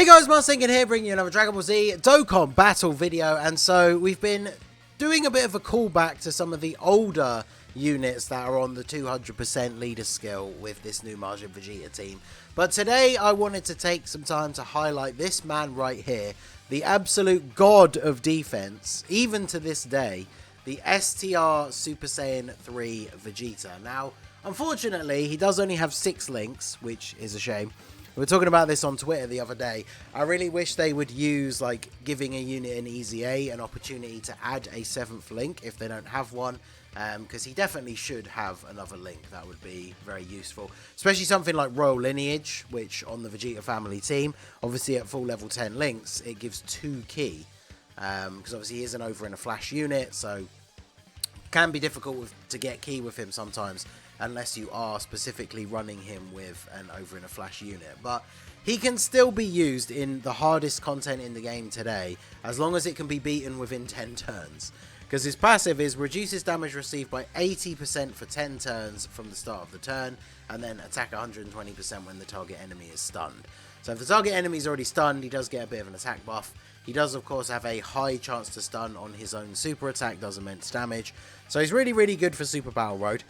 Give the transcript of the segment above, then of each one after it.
Hey guys, Marsinkin here, bringing you another Dragon Ball Z Dokkan battle video. And so we've been doing a bit of a callback to some of the older units that are on the 200% leader skill with this new Majin Vegeta team. But today I wanted to take some time to highlight this man right here, the absolute god of defense, even to this day, the STR Super Saiyan 3 Vegeta. Now, unfortunately, he does only have 6 links, which is a shame. We were talking about this on Twitter the other day. I really wish they would use, like, giving a unit in Easy A an opportunity to add a 7th link if they don't have one. Because he definitely should have another link. That would be very useful. Especially something like Royal Lineage, which on the Vegeta family team, obviously at full level 10 links, it gives 2 key. Because obviously he isn't over in a flash unit, so it can be difficult to get key with him sometimes, unless you are specifically running him with an over in a flash unit. But he can still be used in the hardest content in the game today, as long as it can be beaten within 10 turns. Because his passive is reduces damage received by 80% for 10 turns from the start of the turn, and then attack 120% when the target enemy is stunned. So if the target enemy is already stunned, he does get a bit of an attack buff. He does, of course, have a high chance to stun on his own super attack, does immense damage. So he's really, really good for Super Battle Road.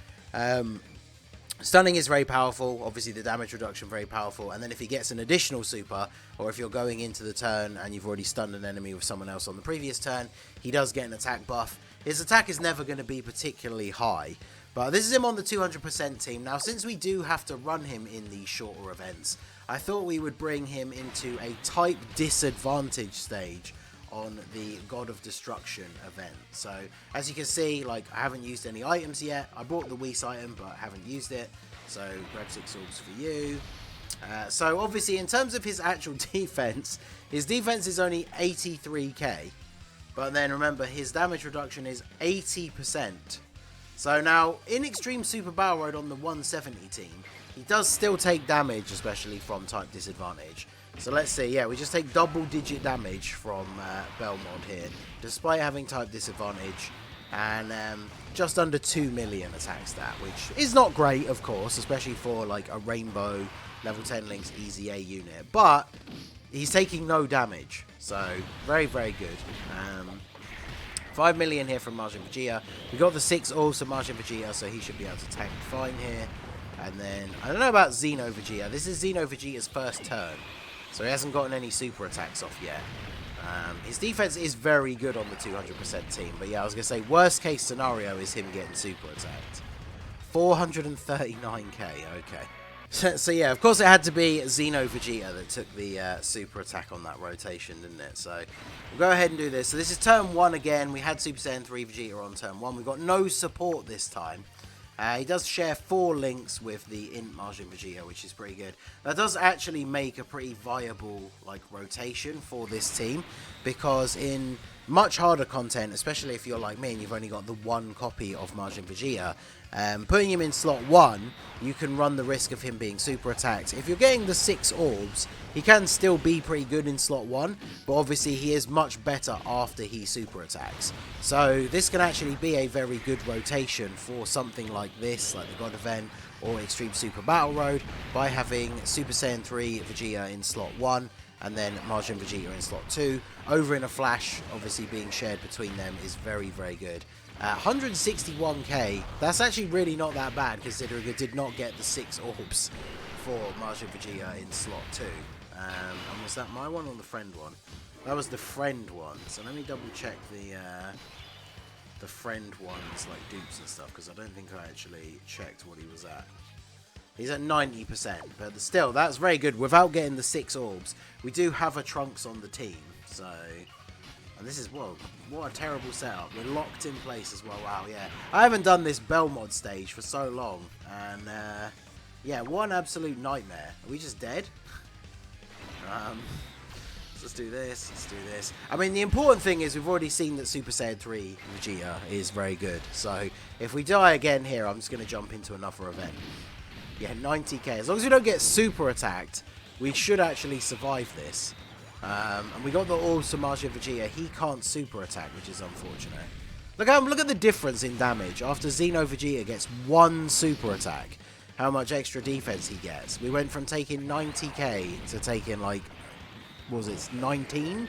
Stunning is very powerful, obviously the damage reduction very powerful, and then if he gets an additional super, or if you're going into the turn and you've already stunned an enemy with someone else on the previous turn, he does get an attack buff. His attack is never going to be particularly high, but this is him on the 200% team. Now, since we do have to run him in these shorter events, I thought we would bring him into a type disadvantage stage on the God of Destruction event. So as you can see, like, I haven't used any items yet. I bought the Whis item, but I haven't used it. So grab 6 orbs for you. So obviously, in terms of his actual defense, his defense is only 83k. But then remember, his damage reduction is 80%. So now, in Extreme Super Battle Road on the 170 team, he does still take damage, especially from type disadvantage. So let's see, yeah, we just take double-digit damage from Belmont here, despite having type disadvantage, and just under 2 million attack stat, which is not great, of course, especially for like a Rainbow level 10 links Easy A unit, but he's taking no damage, so very, very good. 5 million here from Majin Vegeta. We got the 6 orbs from Majin Vegeta, so he should be able to tank fine here. And then, I don't know about Xeno Vegeta. This is Xeno Vegeta's first turn, so he hasn't gotten any super attacks off yet. His defense is very good on the 200% team, but yeah, I was going to say, worst case scenario is him getting super attacked. 439k, okay. So yeah, of course it had to be Xeno Vegeta that took the super attack on that rotation, didn't it? So we'll go ahead and do this. So this is turn 1 again. We had Super Saiyan 3 Vegeta on turn 1. We've got no support this time. He does share 4 links with the Int Majin Vegeta, which is pretty good. That does actually make a pretty viable like rotation for this team, because in much harder content, especially if you're like me and you've only got the 1 copy of Majin Vegeta, putting him in slot 1, you can run the risk of him being super attacked. If you're getting the 6 orbs, he can still be pretty good in slot 1, but obviously he is much better after he super attacks. So this can actually be a very good rotation for something like this, like the God event or Extreme Super Battle Road, by having Super Saiyan 3 Vegeta in slot 1, and then Majin Vegeta in slot 2. Over in a flash, obviously being shared between them, is very, very good. 161k, that's actually really not that bad, considering it did not get the 6 orbs for Majin Vegeta in slot 2. And was that my one or the friend one? That was the friend one, so let me double check the friend one's like dupes and stuff, because I don't think I actually checked what he was at. He's at 90%, but still, that's very good. Without getting the 6 orbs, we do have a Trunks on the team, so... And this is, whoa, what a terrible setup. We're locked in place as well. Wow, yeah. I haven't done this Belmont stage for so long, and, yeah, what an absolute nightmare. Are we just dead? Let's do this, let's do this. I mean, the important thing is we've already seen that Super Saiyan 3 Vegeta is very good, so if we die again here, I'm just going to jump into another event. Yeah, 90k. As long as we don't get super attacked, we should actually survive this. And we got the orbs from Majin Vegeta. He can't super attack, which is unfortunate. Look at the difference in damage. After Xeno Vegeta gets 1 super attack, how much extra defense he gets. We went from taking 90k to taking like what was it, 19?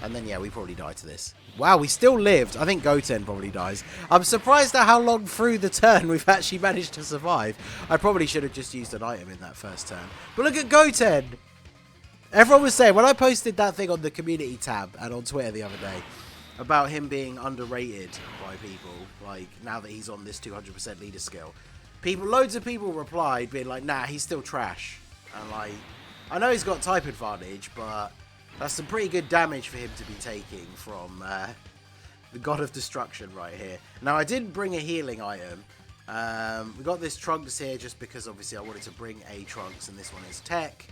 And then, yeah, we probably died to this. Wow, we still lived. I think Goten probably dies. I'm surprised at how long through the turn we've actually managed to survive. I probably should have just used an item in that first turn. But look at Goten! Everyone was saying, when I posted that thing on the community tab and on Twitter the other day, about him being underrated by people, like, now that he's on this 200% leader skill, loads of people replied being like, nah, he's still trash. And, like, I know he's got type advantage, but that's some pretty good damage for him to be taking from the God of Destruction right here. Now, I did bring a healing item. We got this Trunks here just because, obviously, I wanted to bring a Trunks, and this one is Tech.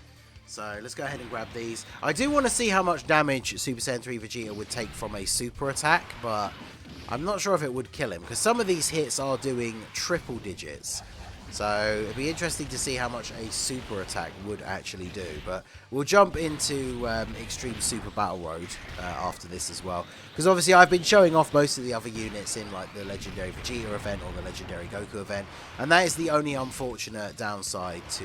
So, let's go ahead and grab these. I do want to see how much damage Super Saiyan 3 Vegeta would take from a super attack, but I'm not sure if it would kill him, because some of these hits are doing triple digits. So it'd be interesting to see how much a super attack would actually do. But we'll jump into Extreme Super Battle Road after this as well. Because obviously I've been showing off most of the other units in like the Legendary Vegeta event or the Legendary Goku event. And that is the only unfortunate downside to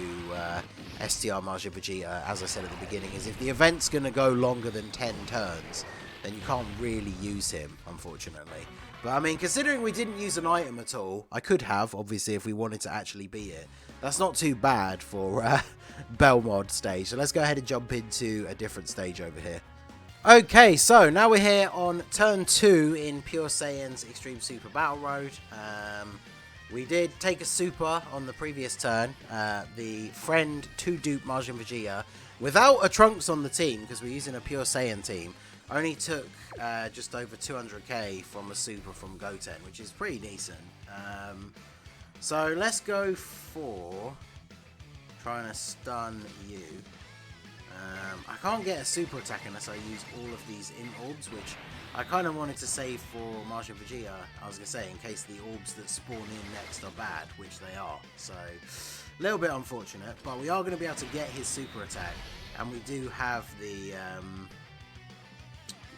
STR Majin Vegeta, as I said at the beginning, is if the event's going to go longer than 10 turns, then you can't really use him, unfortunately. But, I mean, considering we didn't use an item at all, I could have, obviously, if we wanted to actually beat it. That's not too bad for Belmod stage. So let's go ahead and jump into a different stage over here. Okay, so now we're here on turn 2 in Pure Saiyan's Extreme Super Battle Road. We did take a super on the previous turn. The friend 2-dupe Majin Vegeta, without a Trunks on the team, because we're using a Pure Saiyan team, only took just over 200k from a super from Goten, which is pretty decent. So let's go for trying to stun you. I can't get a super attack unless I use all of these orbs, which I kind of wanted to save for Majin Vegeta. I was going to say, in case the orbs that spawn in next are bad, which they are. So a little bit unfortunate, but we are going to be able to get his super attack, and we do have the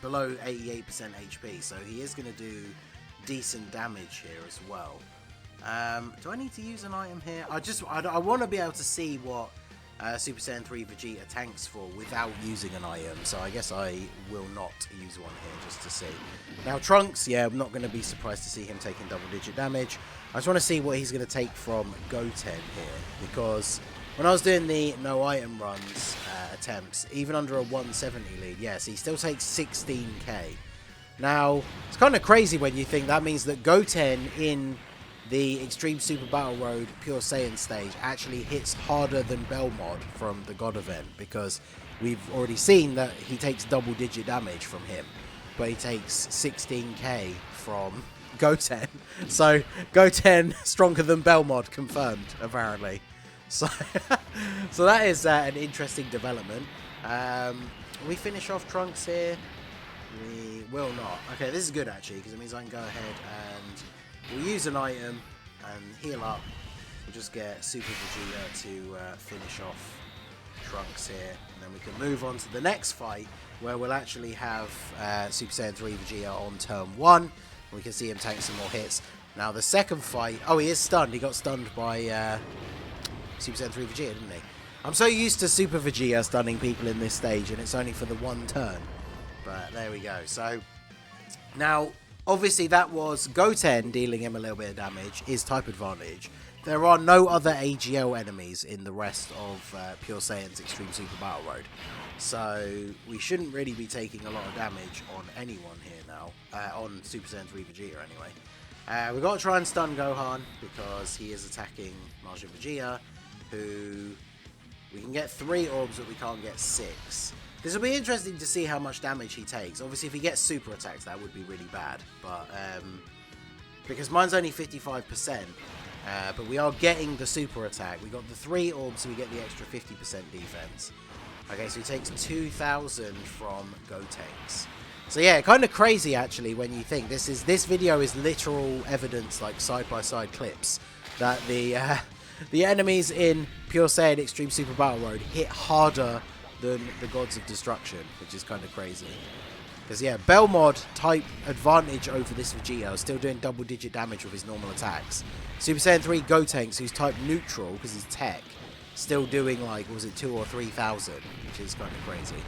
below 88% HP, so he is going to do decent damage here as well. Do I need to use an item here? I want to be able to see what Super Saiyan 3 Vegeta tanks for without using an item, so I guess I will not use one here just to see. Now Trunks, yeah, I'm not going to be surprised to see him taking double digit damage. I just want to see what he's going to take from Goten here, because when I was doing the no item runs attempts, even under a 170 lead, yes, he still takes 16k. Now, it's kind of crazy when you think that means that Goten in the Extreme Super Battle Road Pure Saiyan stage actually hits harder than Belmod from the God event, because we've already seen that he takes double digit damage from him, but he takes 16k from Goten. So, Goten stronger than Belmod, confirmed, apparently. So, so that is an interesting development. We finish off Trunks here. We will not. Okay, this is good actually, because it means I can go ahead and we'll use an item and heal up. We'll just get Super Vegeta to finish off Trunks here, and then we can move on to the next fight, where we'll actually have Super Saiyan 3 Vegeta on turn 1. We can see him tank some more hits. Now the second fight, oh, he is stunned. He got stunned by Super Saiyan 3 Vegeta, didn't he? I'm so used to Super Vegeta stunning people in this stage, and it's only for the one turn. But there we go. So now, obviously, that was Goten dealing him a little bit of damage, his type advantage. There are no other AGL enemies in the rest of Pure Saiyan's Extreme Super Battle Road. So we shouldn't really be taking a lot of damage on anyone here now. On Super Saiyan 3 Vegeta, anyway. We've got to try and stun Gohan, because he is attacking Majin Vegeta, who we can get 3 orbs, but we can't get 6. This will be interesting to see how much damage he takes. Obviously, if he gets super attacks, that would be really bad. But because mine's only 55%, but we are getting the super attack. We got the 3 orbs, so we get the extra 50% defense. Okay, so he takes 2,000 from Gotenks. So yeah, kind of crazy actually when you think this video is literal evidence, like side-by-side clips, that the enemies in Pure Saiyan Extreme Super Battle Road hit harder than the Gods of Destruction, which is kind of crazy. Because yeah, Belmod type advantage over this Vegeta is still doing double digit damage with his normal attacks. Super Saiyan 3 Gotenks, who's type neutral because he's tech, still doing like, was it 2,000 or 3,000, which is kind of crazy.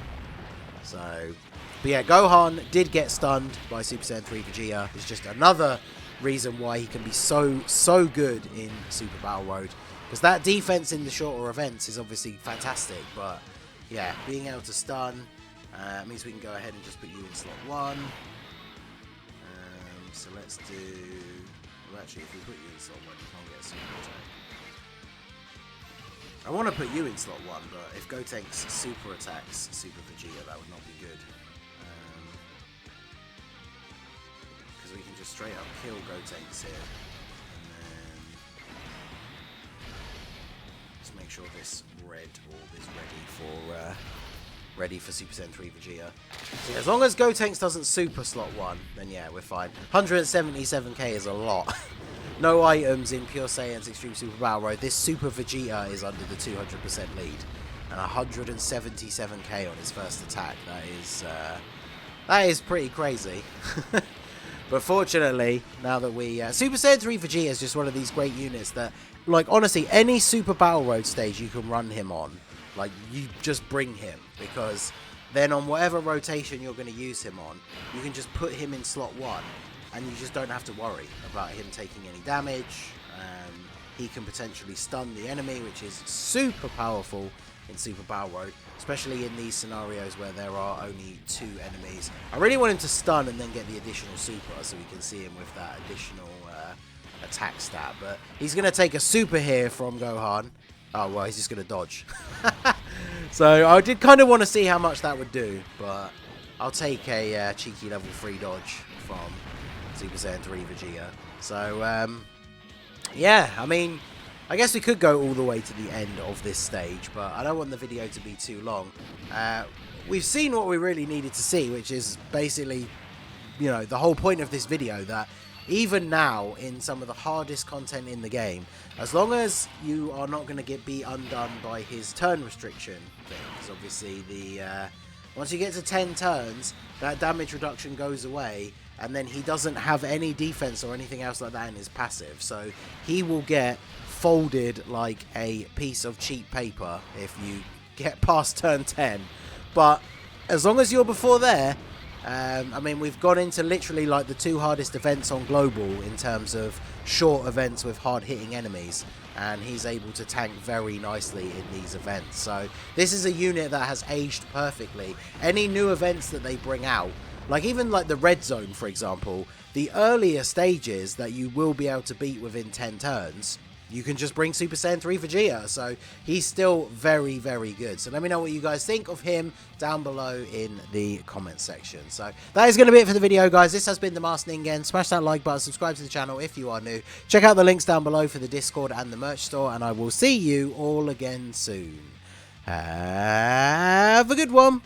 So, but yeah, Gohan did get stunned by Super Saiyan 3 Vegeta. It's just another reason why he can be so good in Super Battle Road. Because that defense in the shorter events is obviously fantastic. But yeah, being able to stun means we can go ahead and just put you in slot 1. So let's do... Well, actually, if we put you in slot 1, you can't get a super attack. I want to put you in slot 1, but if Gotenks super attacks Super Vegeta, that would not be good. Because we can just straight up kill Gotenks here. And then... Just make sure this red orb is ready for Super Saiyan 3 Vegeta. So yeah, as long as Gotenks doesn't super slot 1, then yeah, we're fine. 177k is a lot. No items in Pure Saiyan's Extreme Super Battle Road. This Super Vegeta is under the 200% lead. And 177k on his first attack. That is pretty crazy. But fortunately, now that we... Super Saiyan 3 Vegeta is just one of these great units that, like, honestly, any Super Battle Road stage you can run him on. Like, you just bring him, because then on whatever rotation you're going to use him on, you can just put him in slot 1, and you just don't have to worry about him taking any damage. He can potentially stun the enemy, which is super powerful in Super Battle Road, especially in these scenarios where there are only 2 enemies. I really want him to stun and then get the additional super, so we can see him with that additional attack stat, but he's going to take a super here from Gohan. Oh, well, he's just going to dodge. So I did kind of want to see how much that would do, but I'll take a cheeky level 3 dodge from Super Saiyan 3 Vegeta. So, yeah, I mean, I guess we could go all the way to the end of this stage, but I don't want the video to be too long. We've seen what we really needed to see, which is basically, you know, the whole point of this video, that even now, in some of the hardest content in the game, as long as you are not going to be undone by his turn restriction thing, because obviously once you get to 10 turns, that damage reduction goes away, and then he doesn't have any defense or anything else like that in his passive, so he will get folded like a piece of cheap paper if you get past turn 10. But as long as you're before there, I mean, we've gone into literally like the 2 hardest events on Global in terms of short events with hard-hitting enemies, and he's able to tank very nicely in these events. So this is a unit that has aged perfectly. Any new events that they bring out, like even like the Red Zone, for example, the earlier stages that you will be able to beat within 10 turns, you can just bring Super Saiyan 3 Vegeta, so he's still very, very good. So let me know what you guys think of him down below in the comments section. So that is going to be it for the video, guys. This has been the Masked Ningen. Smash that like button, subscribe to the channel if you are new. Check out the links down below for the Discord and the merch store, and I will see you all again soon. Have a good one.